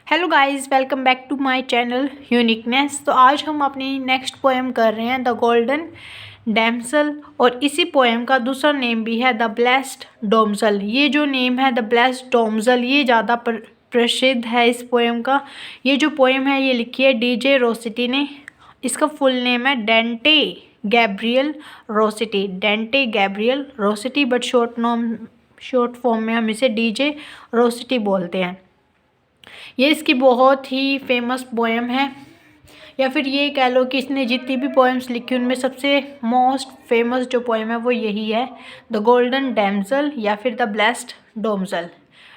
Hello guys, welcome back to my channel uniqueness. तो आज हम अपनी नेक्स्ट पोएम कर रहे हैं द गोल्डन डैमसल, और इसी पोएम का दूसरा नेम भी है द ब्लेस्ड डोमसल। ये जो नेम है द ब्लेस्ड डोमसल, ये ज़्यादा प्रसिद्ध है इस पोएम का। ये जो पोएम है ये लिखी है डीजे रोसिटी ने। इसका फुल नेम है Dante Gabriel Rossetti, Dante Gabriel Rossetti, but short form में हम इसे डीजे रोसिटी बोलते हैं। ये इसकी बहुत ही फेमस पोएम है, या फिर ये कह लो कि इसने जितनी भी पोएम्स लिखी उनमें सबसे मोस्ट फेमस जो पोएम है वो यही है, द गोल्डन डैमसल या फिर द ब्लेस्ड डोमसल।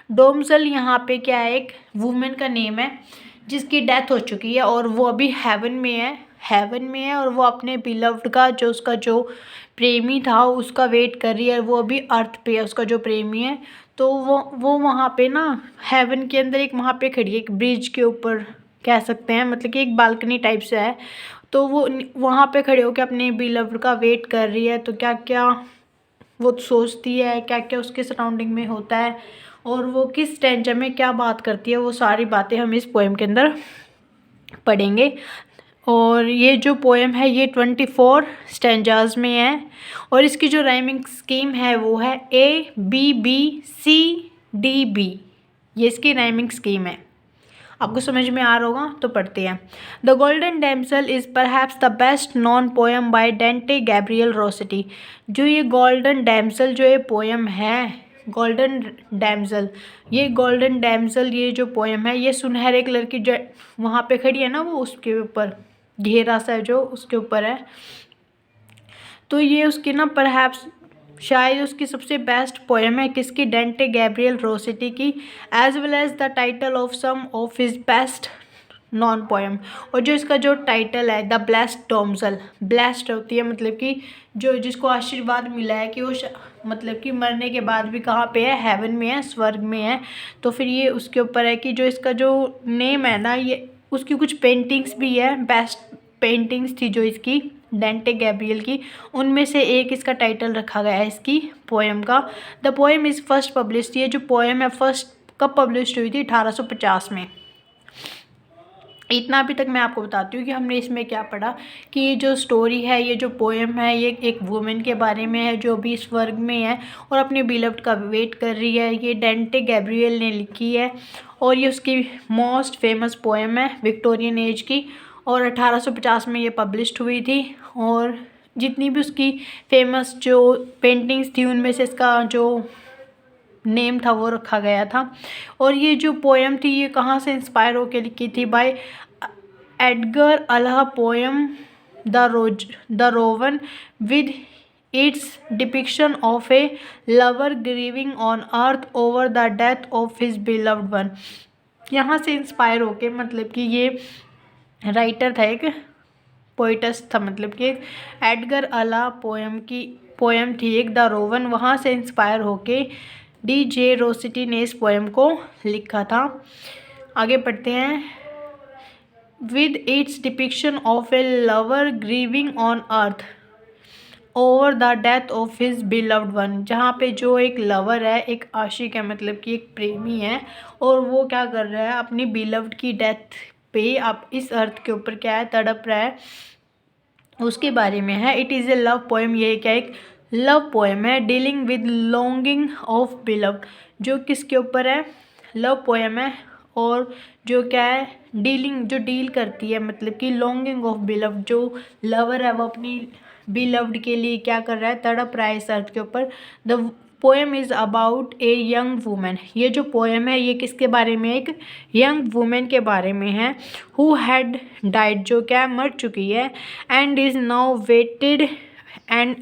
डोमसल यहाँ पे क्या है, एक वुमेन का नेम है जिसकी डेथ हो चुकी है और वो अभी हेवन में है और वो अपने बिलव्ड का जो उसका जो प्रेमी था उसका वेट कर रही है। वो अभी अर्थ पे है, उसका जो प्रेमी है। तो वो वहाँ पे ना हेवन के अंदर एक वहाँ पे खड़ी है, एक ब्रिज के ऊपर कह सकते हैं, मतलब कि एक बालकनी टाइप से है। तो वो वहाँ पे खड़े होकर अपने बिलव्ड का वेट कर रही है। तो क्या क्या वो सोचती है, क्या क्या उसके सराउंडिंग में होता है और वो किस स्टैंजा में क्या बात करती है, वो सारी बातें हम इस पोएम के अंदर पढ़ेंगे। और ये जो पोएम है ये 24 स्टैंजाज में है और इसकी जो राइमिंग स्कीम है वो है ABBCDB। ये इसकी राइमिंग स्कीम है। आपको समझ में आ रहा होगा तो पढ़ते हैं। The golden damsel is perhaps the best known poem by Dante Gabriel Rossetti. जो ये गोल्डन डैमसल जो ये पोएम है, गोल्डन डैमसल, ये जो पोएम है ये सुनहरे कलर की जो वहाँ पे खड़ी है ना, वो उसके ऊपर घेरा सा जो उसके ऊपर है। तो ये उसकी ना परहैप्स शायद उसकी सबसे बेस्ट पोएम है, किसकी, डेंटे गैब्रियल रोसिटी की, as well as the title of some of his best known poem. और जो इसका जो टाइटल है द ब्लेस्ड डोमसल, ब्लेस्ड होती है मतलब कि जो जिसको आशीर्वाद मिला है कि वो मतलब कि मरने के बाद भी कहाँ पे है, हेवन में है, स्वर्ग में है। तो फिर ये उसके ऊपर है कि जो इसका जो नेम है ना, ये उसकी कुछ पेंटिंग्स भी है, बेस्ट पेंटिंग्स थी जो इसकी डेंटे गैब्रियल की, उनमें से एक इसका टाइटल रखा गया है इसकी पोएम का। The poem is first published, ये जो पोएम है फर्स्ट कब पब्लिश हुई थी, 1850 में। इतना अभी तक मैं आपको बताती हूँ कि हमने इसमें क्या पढ़ा, कि ये जो स्टोरी है, ये जो पोएम है, ये एक वुमेन के बारे में है जो अभी स्वर्ग में है और अपने बिलव्ड का वेट कर रही है। ये डेंटे गैब्रियल ने लिखी है और ये उसकी मोस्ट फेमस पोएम है विक्टोरियन एज की, और 1850 में ये पब्लिश्ड हुई थी। और जितनी भी उसकी फेमस जो पेंटिंग्स थी उनमें से इसका जो नेम था वो रखा गया था। और ये जो पोएम थी ये कहाँ से इंस्पायर होकर लिखी थी, by Edgar Allan poem the Raven with its depiction of a lover grieving on earth over the death of his beloved one. यहाँ से इंस्पायर होके, मतलब कि ये राइटर था, एक पोइटस था, मतलब कि एडगर अला पोएम थी एक द रोवन, वहाँ से इंस्पायर होके डीजे रोसिटी ने इस पोएम को लिखा था। आगे पढ़ते हैं। With its depiction of a lover grieving on earth over the death of his beloved one, जहाँ पे जो एक लवर है, एक आशिक है, मतलब कि एक प्रेमी है, और वो क्या कर रहा है अपनी बिलव्ड की डेथ पे अब इस अर्थ के ऊपर क्या है, तड़प रहा है, उसके बारे में है। It is a love poem, ये क्या एक लव पोएम है, dealing with longing of beloved, जो किसके ऊपर है, लव पोएम है। और जो क्या है, जो डील करती है, मतलब कि लॉन्गिंग ऑफ बिलव्ड, जो लवर है वो अपनी बिलव्ड के लिए क्या कर रहा है, तड़प रहा है इस अर्थ के ऊपर। The poem is about a young women, ये जो पोएम है ये किसके बारे में, एक यंग वूमेन के बारे में है, हु हैड डाइड, जो क्या मर चुकी है, and is now waited and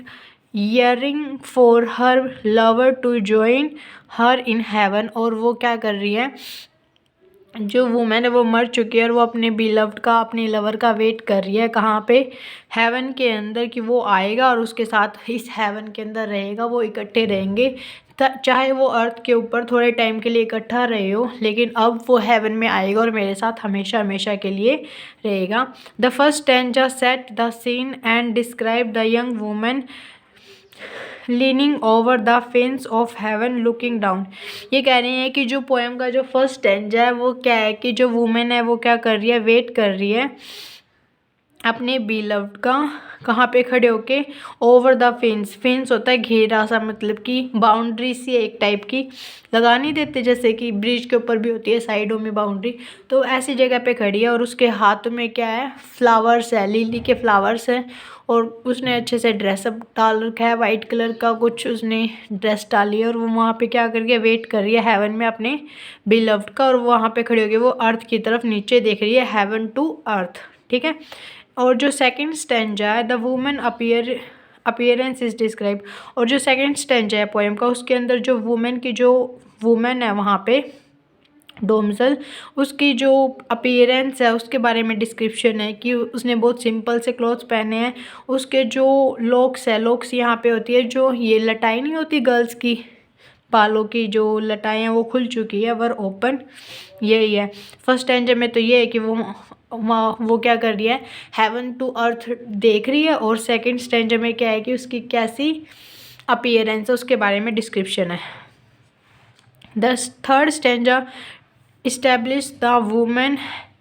yearning for her lover to join her in heaven. और वो क्या कर रही है, जो वूमेन है वो मर चुकी है और वो अपने बिलव्ड का, अपने लवर का वेट कर रही है, कहाँ पे, हेवन के अंदर, कि वो आएगा और उसके साथ इस हेवन के अंदर रहेगा, वो इकट्ठे रहेंगे। चाहे वो अर्थ के ऊपर थोड़े टाइम के लिए इकट्ठा रहे हो, लेकिन अब वो हेवन में आएगा और मेरे साथ हमेशा हमेशा के लिए रहेगा। The first stanza set the scene and describe the young women leaning over the fence of heaven looking down. ये कह रहे हैं कि जो पोएम का जो फर्स्ट स्टैंजा है वो क्या है कि जो वुमेन है वो क्या कर रही है, वेट कर रही है अपने बीलव्ड का, कहाँ पे खड़े होके, ओवर द फेंस। फेंस होता है घेरा सा, मतलब कि बाउंड्री सी है एक टाइप की, लगा नहीं देते जैसे कि ब्रिज के ऊपर भी होती है साइडों में बाउंड्री, तो ऐसी जगह पे खड़ी है और उसके हाथ में क्या है, फ्लावर्स है, लिली के फ्लावर्स हैं। और उसने अच्छे से ड्रेसअप डाल रखा है, वाइट कलर का कुछ उसने ड्रेस डाली है और वो वहाँ पे क्या करके वेट कर रही है हेवन में अपने बिलव्ड का, और वहाँ पे खड़ी होगी वो अर्थ की तरफ नीचे देख रही है, हेवन टू अर्थ। ठीक है। और जो सेकंड स्टैंजा है, the woman appearance is describe, और जो सेकंड स्टैंजा है पोएम का उसके अंदर जो वुमेन की जो वुमेन है वहाँ पे डोमसल, उसकी जो अपीयरेंस है उसके बारे में डिस्क्रिप्शन है कि उसने बहुत सिंपल से क्लोथ्स पहने हैं। उसके जो लॉक्स है, लॉक्स यहाँ पे होती है जो ये लटाई नहीं होती गर्ल्स की, बालों की जो लटाई हैं वो खुल चुकी है, वर ओपन, यही है। फर्स्ट स्टैंजा में तो ये है कि वो क्या कर रही है, हेवन टू अर्थ देख रही है, और सेकंड स्टैंजा में क्या है कि उसकी कैसी अपीयरेंस है उसके बारे में डिस्क्रिप्शन है। The third stanza establish the women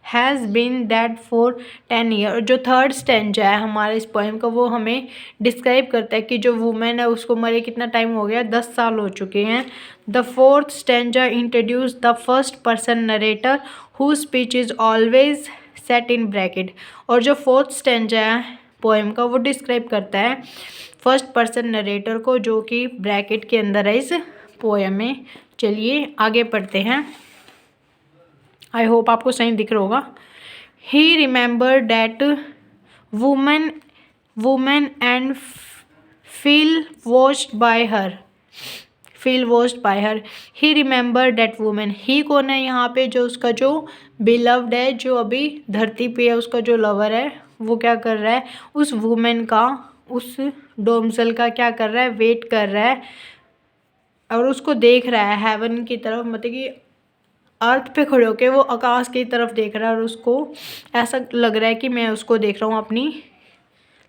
has been dead for 10 year. जो थर्ड स्टैंजा है हमारे इस पोएम का वो हमें डिस्क्राइब करता है कि जो वुमेन है उसको मरे कितना टाइम हो गया, 10 साल हो चुके हैं। The fourth stanza introduce the first person narrator who speech is always set in bracket, और जो फोर्थ स्टैंजा है पोएम का वो डिस्क्राइब करता है फर्स्ट पर्सन नरेटर को जो कि ब्रैकेट के अंदर है इस पोएम में। चलिए आगे पढ़ते हैं। आई होप आपको सही दिख रहा होगा। He remember that women and feel watched by her, he remember that women. He कौन है यहाँ पे, जो उसका जो बिलव्ड है जो अभी धरती पे है, उसका जो लवर है वो क्या कर रहा है, उस वुमेन का, उस डोमसल का क्या कर रहा है, वेट कर रहा है और उसको देख रहा है हेवन की तरफ, मतलब कि अर्थ पे खड़े होके वो आकाश की तरफ देख रहा है और उसको ऐसा लग रहा है कि मैं उसको देख रहा हूँ, अपनी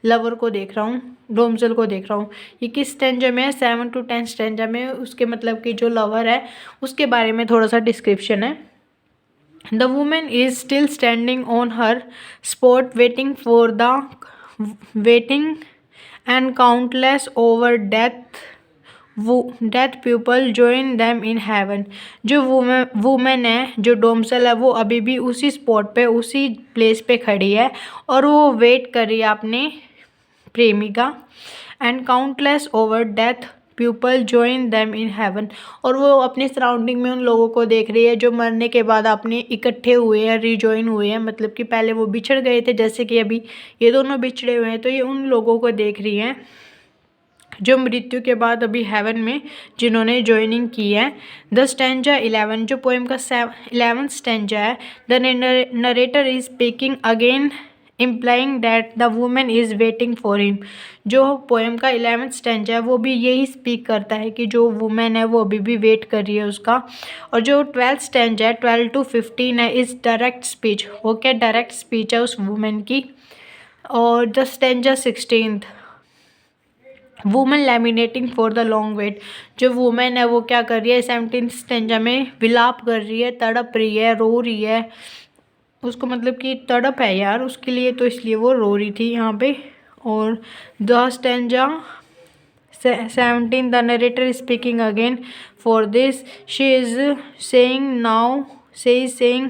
लवर को देख रहा हूँ, डोमसल को देख रहा हूँ। ये किस स्टैंजा में है, 7 to 10 स्टैंजा में उसके मतलब कि जो लवर है उसके बारे में थोड़ा सा डिस्क्रिप्शन है। The women is still standing on her spot waiting and countless over death people join them in heaven. जो वुमेन है, जो डोमसल है, वो अभी भी उसी स्पॉट पे, उसी प्लेस पे खड़ी है और वो वेट कर रही है अपने प्रेमिका। And countless over death people join them in heaven, और वो अपने सराउंडिंग में उन लोगों को देख रही है जो मरने के बाद अपने इकट्ठे हुए हैं, रिजॉइन हुए हैं, मतलब कि पहले वो बिछड़ गए थे जैसे कि अभी ये दोनों बिछड़े हुए हैं, तो ये उन लोगों को देख रही हैं जो मृत्यु के बाद अभी हेवन में जिन्होंने ज्वाइनिंग की है। द स्टैंजा 11, जो पोएम का 11th स्टैंजा है, the narrator is speaking again implying that the women is waiting for him. जो पोएम का 11th स्टैंजा है वो भी यही स्पीक करता है कि जो वुमेन है वो अभी भी वेट कर रही है उसका। और जो 12th स्टैंजा है 12 to 15 है, इज डायरेक्ट स्पीच, वो क्या डायरेक्ट स्पीच है उस वुमेन की। और the stanza 16th, women laminating for the long wait, जो वुमेन है वो क्या कर रही है 17th स्टैंजा में, विलाप कर रही है, तड़प रही है, रो रही है, उसको मतलब कि तड़प है यार उसके लिए, तो इसलिए वो रो रही थी यहाँ पे। और the stanza 17, the narrator speaking again for this, she is saying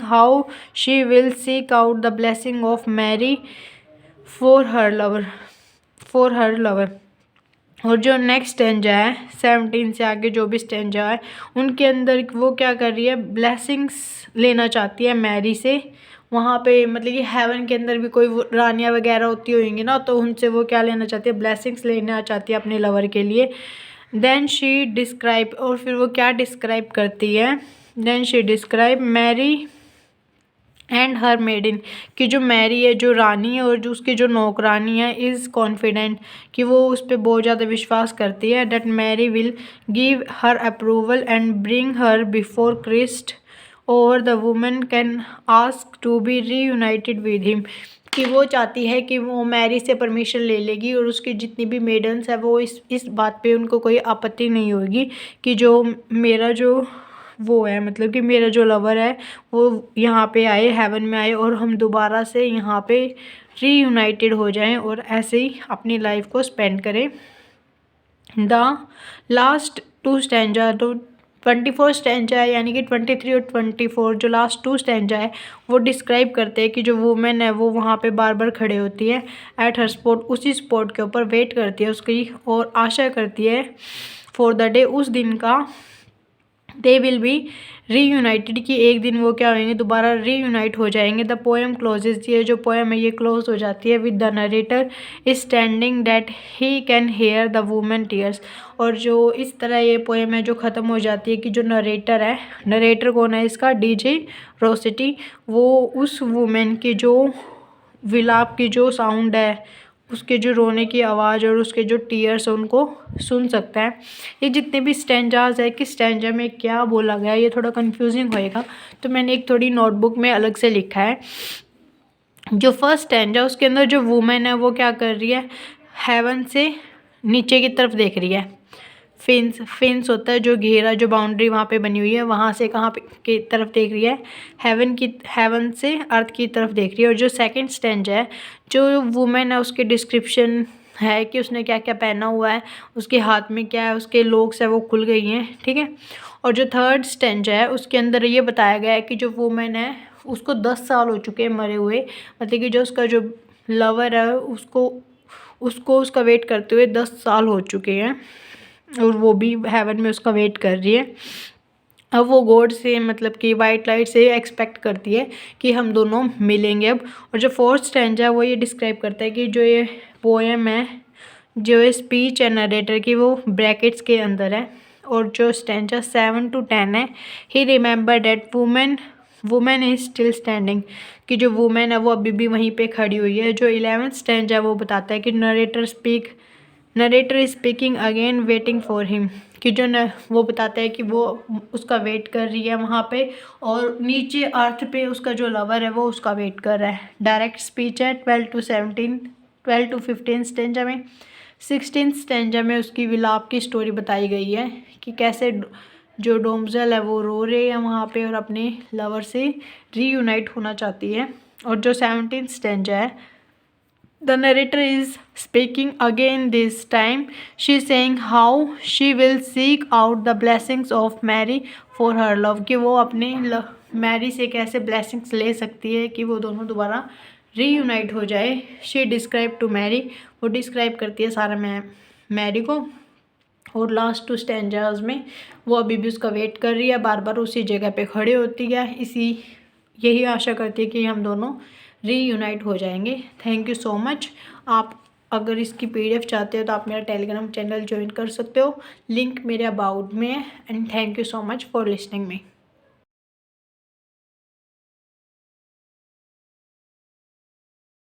how she will seek out the blessing of Mary for her lover. और जो नेक्स्ट स्टैंजा है 17 से आगे जो भी स्टैंजा है उनके अंदर वो क्या कर रही है, ब्लेसिंग्स लेना चाहती है मैरी से। वहाँ पे मतलब कि हेवन के अंदर भी कोई रानियाँ वगैरह होती होंगी ना, तो उनसे वो क्या लेना चाहती है, ब्लेसिंग्स लेना चाहती है अपने लवर के लिए। देन शी डिस्क्राइब, और फिर वो क्या डिस्क्राइब करती है, then she describe Mary and her maiden, कि जो मैरी है, जो रानी है और जो उसकी जो नौकरानी है, इज़ कॉन्फिडेंट, कि वो उस पर बहुत ज़्यादा विश्वास करती है, that Mary will give her approval and bring her before Christ और the women can ask to be reunited with him, कि वो चाहती है कि वो मैरी से परमिशन ले लेगी और उसकी जितनी भी मेडन्स है वो इस बात पे उनको कोई आपत्ति नहीं होगी कि जो मेरा जो वो है, मतलब कि मेरा जो लवर है वो यहाँ पे आए, हेवन में आए और हम दोबारा से यहाँ पे रीयूनाइटेड हो जाएं और ऐसे ही अपनी लाइफ को स्पेंड करें। द लास्ट टू स्टैंजा, तो 24 स्टैंजा है, यानी कि 23 और 24 जो लास्ट टू स्टैंजा है वो डिस्क्राइब करते हैं कि जो वुमेन है वो वहाँ पे बार बार खड़े होती है एट हर स्पॉट, उसी स्पॉट के ऊपर वेट करती है उसकी और आशा करती है फॉर द डे, उस दिन का, दे विल बी रीयूनाइटेड, कि एक दिन वो क्या होंगे, दोबारा रीयूनाइट हो जाएंगे। द पोएम क्लोजेज, ये जो पोएम है ये क्लोज हो जाती है with the narrator standing that he can here the women tears, और जो इस तरह ये पोएम है जो ख़त्म हो जाती है कि जो नरेटर है, नरेटर कौन है इसका, डीजे रोसिटी, वो उस वुमेन की जो विलाप की जो साउंड है, उसके जो रोने की आवाज़ और उसके जो टीयर्स हैं उनको सुन सकता है। ये जितने भी स्टैंजाज है, किस स्टैंजा में क्या बोला गया है ये थोड़ा कंफ्यूजिंग होएगा, तो मैंने एक थोड़ी नोटबुक में अलग से लिखा है। जो फर्स्ट स्टैंजा उसके अंदर जो वुमेन है वो क्या कर रही है, हेवन से नीचे की तरफ देख रही है। फिंस होता है जो घेरा, जो बाउंड्री वहाँ पे बनी हुई है, वहाँ से कहाँ पे की तरफ देख रही है, हेवन से अर्थ की तरफ देख रही है। और जो सेकंड स्टैंजा है, जो वुमेन है उसके डिस्क्रिप्शन है कि उसने क्या क्या पहना हुआ है, उसके हाथ में क्या है, उसके लॉक्स है वो खुल गई हैं, ठीक है। और जो थर्ड स्टैंजा है उसके अंदर ये बताया गया है कि जो वुमेन है उसको 10 साल हो चुके हैं मरे हुए, मतलब कि जो उसका जो लवर है उसको उसका वेट करते हुए 10 साल हो चुके हैं और वो भी हेवन में उसका वेट कर रही है। अब वो गॉड से, मतलब कि वाइट लाइट से एक्सपेक्ट करती है कि हम दोनों मिलेंगे अब। और जो फोर्थ स्टैंजा है वो ये डिस्क्राइब करता है कि जो ये पोएम है, जो ये स्पीच है नरेटर की, वो ब्रैकेट्स के अंदर है। और जो स्टैंजा 7 to 10 है, he remember that women is still standing, कि जो वुमेन है वो अभी भी वहीं पे खड़ी हुई है। जो 11th स्टैंजा है वो बताता है कि narrator is speaking again waiting for him, कि जो वो बताता है कि वो उसका वेट कर रही है वहाँ पे, और नीचे अर्थ पे उसका जो लवर है वो उसका वेट कर रहा है। डायरेक्ट स्पीच है 12 to 15 स्टेंजा में। 16 स्टेंजा में उसकी विलाप की स्टोरी बताई गई है कि कैसे जो डोमजेल है वो रो रहे हैं वहाँ पे और अपने लवर से रीयूनाइट होना चाहती है। और जो 17 स्टेंजा है, the narrator is speaking again, this time she is saying how she will seek out the blessings of Mary for her love, कि वो अपने मैरी से कैसे ब्लेसिंग्स ले सकती है कि वो दोनों दोबारा रीयूनाइट हो जाए। शी डिस्क्राइब टू मैरी, वो डिस्क्राइब करती है सारा मैरी को। और लास्ट टू स्टैंजाज में वो अभी भी उसका वेट कर रही है, बार बार उसी जगह पे खड़े होती है, यही आशा करती है कि हम दोनों रीयूनाइट हो जाएंगे। Thank you so much. आप अगर इसकी PDF चाहते हो तो आप मेरा टेलीग्राम चैनल ज्वाइन कर सकते हो, लिंक मेरे अबाउट में है। And thank you so much for listening me.